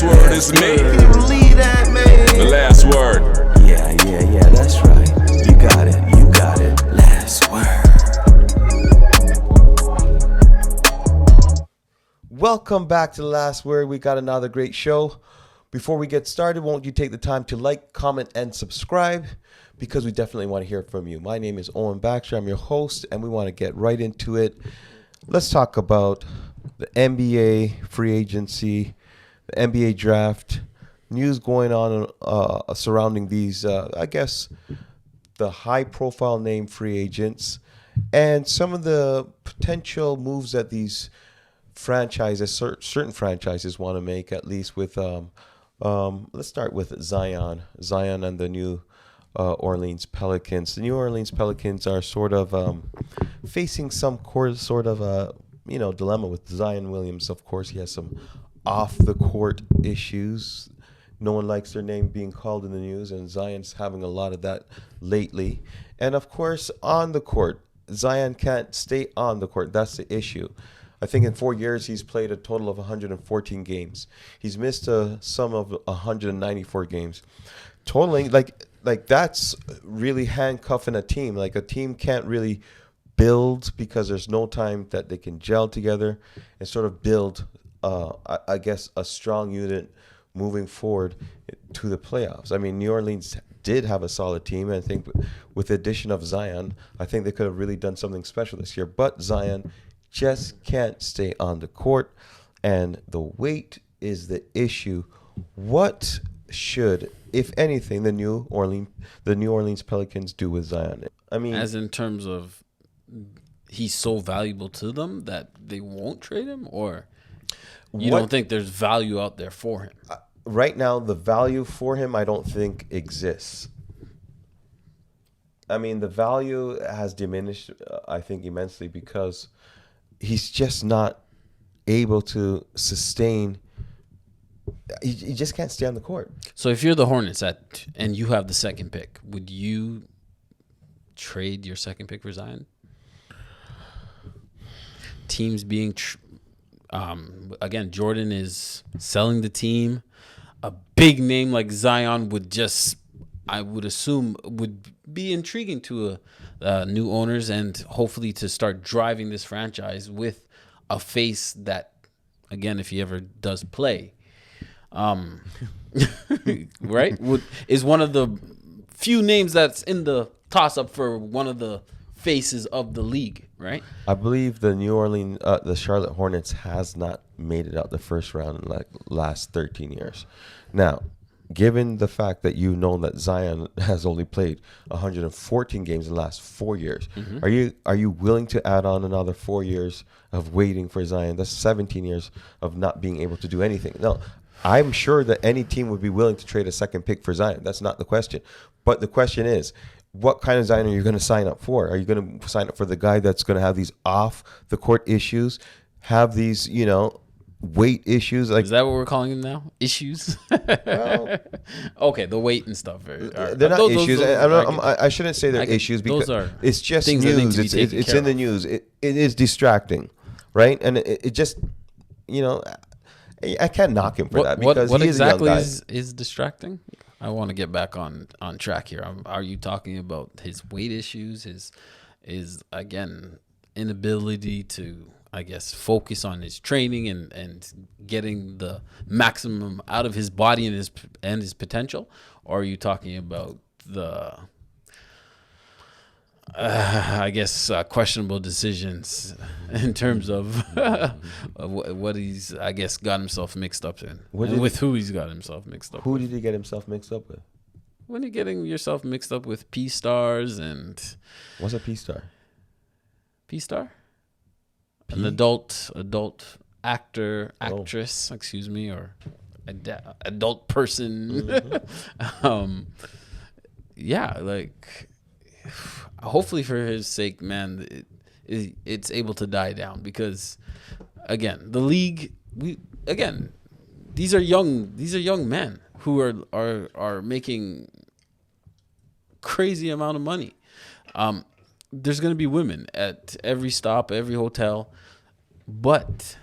last word is me. Can you believe that, man? The last word. Yeah, that's right. You got it. Last word. Welcome back to The Last Word. We got another great show. Before we get started, won't you take the time to like, comment, and subscribe? Because we definitely want to hear from you. My name is Owen Baxter. I'm your host, and we want to get right into it. Let's talk about the NBA free agency, the NBA draft, news going on surrounding these, I guess, the high-profile name free agents, and some of the potential moves that these franchises, certain franchises want to make, at least with, let's start with Zion and the New Orleans Pelicans. The New Orleans Pelicans are sort of facing some sort of a dilemma with Zion Williams. Of course, he has some off-the-court issues. No one likes their name being called in the news, and Zion's having a lot of that lately. And of course, on the court, Zion can't stay on the court. That's the issue. I think in 4 years, he's played a total of 114 games. He's missed a sum of 194 games. Totaling, like that's really handcuffing a team. Like, a team can't really build because there's no time that they can gel together and sort of build, I guess, a strong unit moving forward to the playoffs. I mean, New Orleans did have a solid team, and I think with the addition of Zion, I think they could have really done something special this year. But Zion just can't stay on the court, and the weight is the issue. What should, if anything, the New Orleans Pelicans do with Zion? I mean, as in terms of he's so valuable to them that they won't trade him, or you don't think there's value out there for him? Right now, the value for him, I don't think exists. I mean, the value has diminished, I think, immensely because he's just not able to sustain. He just can't stay on the court. So if you're the Hornets and you have the second pick, would you trade your second pick for Zion? Teams being, again, Jordan is selling the team. A big name like Zion would just, I would assume, would be intriguing to new owners, and hopefully to start driving this franchise with a face that, again, if he ever does play, right, is one of the few names that's in the toss-up for one of the faces of the league, right? I believe the the Charlotte Hornets has not made it out the first round in like last 13 years. Now, given the fact that you know that Zion has only played 114 games in the last 4 years, are you willing to add on another 4 years of waiting for Zion? That's 17 years of not being able to do anything. No, I'm sure that any team would be willing to trade a second pick for Zion. That's not the question. But the question is, what kind of Zion are you going to sign up for? Are you going to sign up for the guy that's going to have these off-the-court issues, have these, weight issues? Like, is that what we're calling them now? Issues? Well, okay, the weight and stuff. They're not issues. I shouldn't say they're issues because it's just news. It's in the news. It is distracting, right? And it just, I can't knock him for that because what he exactly is a young guy. is distracting? I want to get back on track here. Are you talking about his weight issues, his again inability to, I guess, focus on his training and getting the maximum out of his body and his potential? Or are you talking about the questionable decisions in terms of what he's, I guess, got himself mixed up in, with who he's got himself mixed up. Who with. did he get himself mixed up with? When you're getting yourself mixed up with P-stars and What's a P-star? P-star, an adult actor, actress, excuse me, or adult person. Yeah, like. Hopefully, for his sake, man, it's able to die down because, again, the league. These are young men who are making crazy amount of money. There's going to be women at every stop, every hotel, but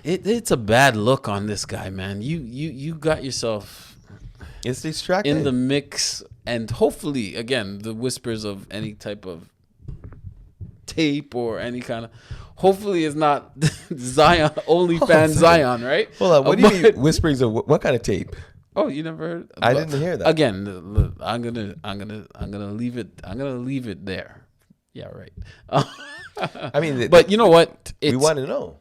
It's a bad look on this guy, man. You got yourself It's distracting. in the mix, and hopefully, again, the whispers of any type of tape or any kind of, hopefully, it's not Zion OnlyFans Zion, right? Hold on. What do you mean whisperings of what kind of tape? Oh, you never heard? I didn't hear that. Again, look, I'm gonna leave it. I'm gonna leave it there. Yeah, right. I mean, But you know what? we want to know.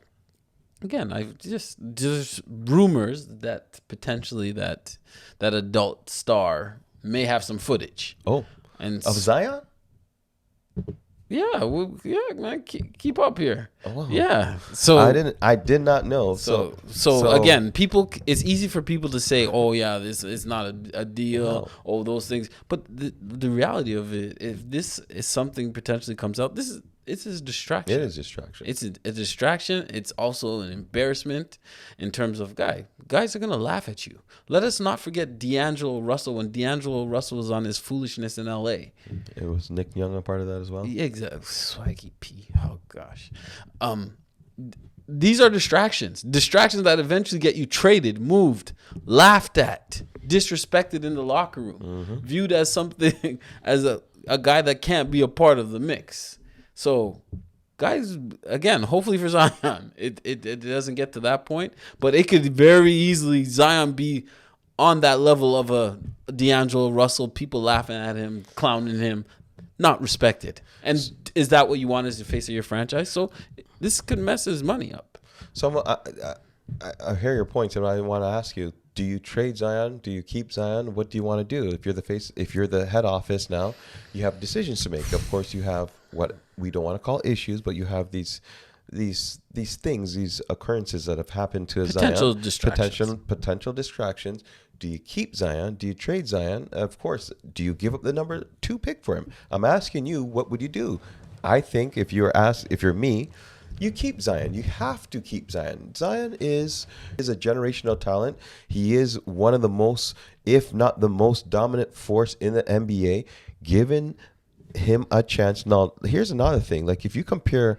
Again, I just rumors that potentially that adult star may have some footage. Oh, And of Zion? yeah, man, keep up here. Oh. Yeah, so I did not know. So again, people, it's easy for people to say, "Oh yeah, this is not a deal." No. Oh, those things. But the reality of it, if this is something potentially comes out, it's a distraction. It is distraction. It's a distraction. It's also an embarrassment in terms of guys are gonna laugh at you. Let us not forget D'Angelo Russell when D'Angelo Russell was on his foolishness in L.A. It was Nick Young a part of that as well. Yeah, exactly. Swaggy P. Oh gosh. These are distractions that eventually get you traded, moved, laughed at, disrespected in the locker room, viewed as something, as a guy that can't be a part of the mix. So guys, again, hopefully for Zion, it doesn't get to that point, but it could very easily Zion be on that level of a D'Angelo Russell, people laughing at him, clowning him, not respected. And is that what you want as the face of your franchise? So this could mess his money up. So I hear your points, and I want to ask you: do you trade Zion? Do you keep Zion? What do you want to do? If you're the face, if you're the head office now, you have decisions to make. Of course, you have what we don't want to call issues, but you have these things, these occurrences that have happened to Potential Zion. distractions. Potential distractions. Do you keep Zion? Do you trade Zion? Of course. Do you give up the number 2 pick for him? I'm asking you, what would you do? I think if you're me, you keep Zion. You have to keep Zion. Zion is a generational talent. He is one of the most, if not the most dominant force in the NBA. Given him a chance. Now, here's another thing. Like, if you compare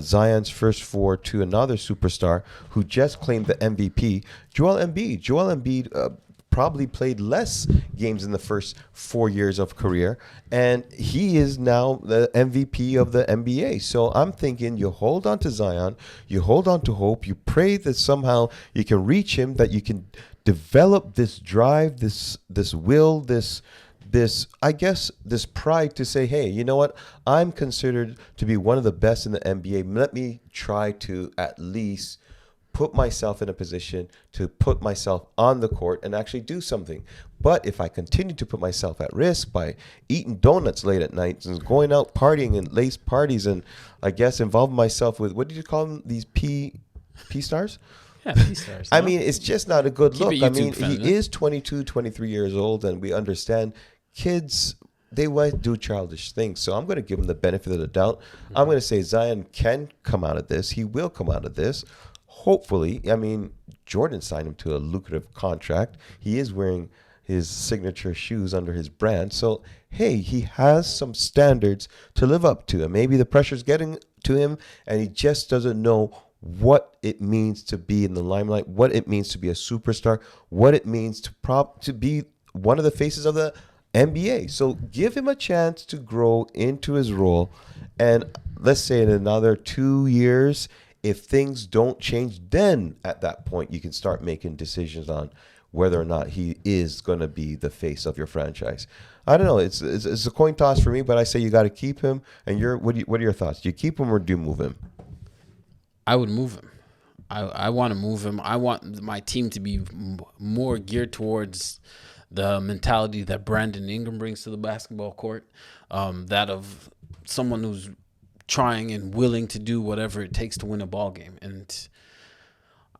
Zion's first 4 to another superstar who just claimed the MVP, Joel Embiid. Joel Embiid probably played less games in the first 4 years of career, and he is now the MVP of the NBA. So I'm thinking you hold on to Zion, you hold on to hope, you pray that somehow you can reach him, that you can develop this drive, this will, this I guess this pride to say, hey, you know what? I'm considered to be one of the best in the NBA. Let me try to at least put myself in a position to put myself on the court and actually do something. But if I continue to put myself at risk by eating donuts late at night and going out partying and late parties, and I guess involving myself with, what did you call them? These P stars? Yeah, P-stars. I mean, it's just not a good Keep look. it I YouTube mean, friendly. he is 22, 23 years old, and we understand kids, they want to do childish things. So I'm going to give him the benefit of the doubt. I'm going to say Zion can come out of this. He will come out of this. Hopefully. I mean, Jordan signed him to a lucrative contract. He is wearing his signature shoes under his brand. So, hey, he has some standards to live up to. And maybe the pressure's getting to him, and he just doesn't know what it means to be in the limelight, what it means to be a superstar, what it means to be one of the faces of the NBA. So give him a chance to grow into his role. And let's say in another 2 years, if things don't change, then at that point you can start making decisions on whether or not he is going to be the face of your franchise. I don't know. It's a coin toss for me, but I say you got to keep him. And what are your thoughts? Do you keep him or do you move him? I would move him. I want to move him. I want my team to be more geared towards the mentality that Brandon Ingram brings to the basketball court, that of someone who's trying and willing to do whatever it takes to win a ball game. And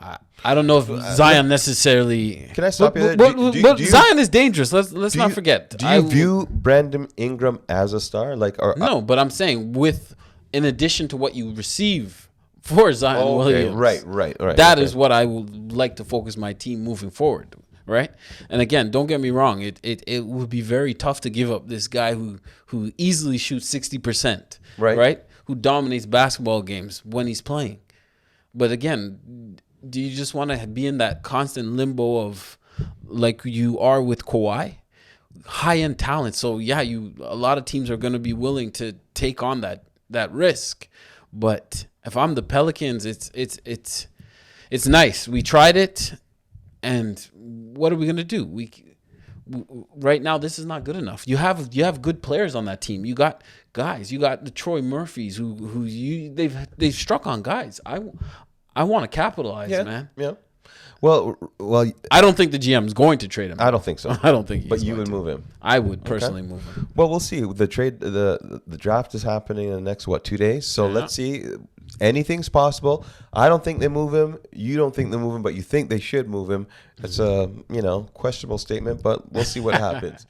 I don't know if Zion necessarily. Can I stop you there? But Zion is dangerous. Let's not forget. Do you view Brandon Ingram as a star? No, but I'm saying in addition to what you receive for Zion Williams. Right. That is what I would like to focus my team moving forward. Right. And again, don't get me wrong. It would be very tough to give up this guy who easily shoots 60%. Right. Who dominates basketball games when he's playing. But again, do you just want to be in that constant limbo of like you are with Kawhi? High end talent. So yeah, a lot of teams are going to be willing to take on that risk. But if I'm the Pelicans, it's nice. We tried it, and what are we going to do? Right now, this is not good enough. You have good players on that team. You got guys. You got the Troy Murphys they've struck on guys. I want to capitalize, man. Yeah. Well, I don't think the GM is going to trade him. I don't think so. I don't think. But you would move him. I would personally move him. Well, we'll see. The draft is happening in the next 2 days. So let's see. Anything's possible. I don't think they move him. You don't think they move him, but you think they should move him. It's a questionable statement, but we'll see what happens.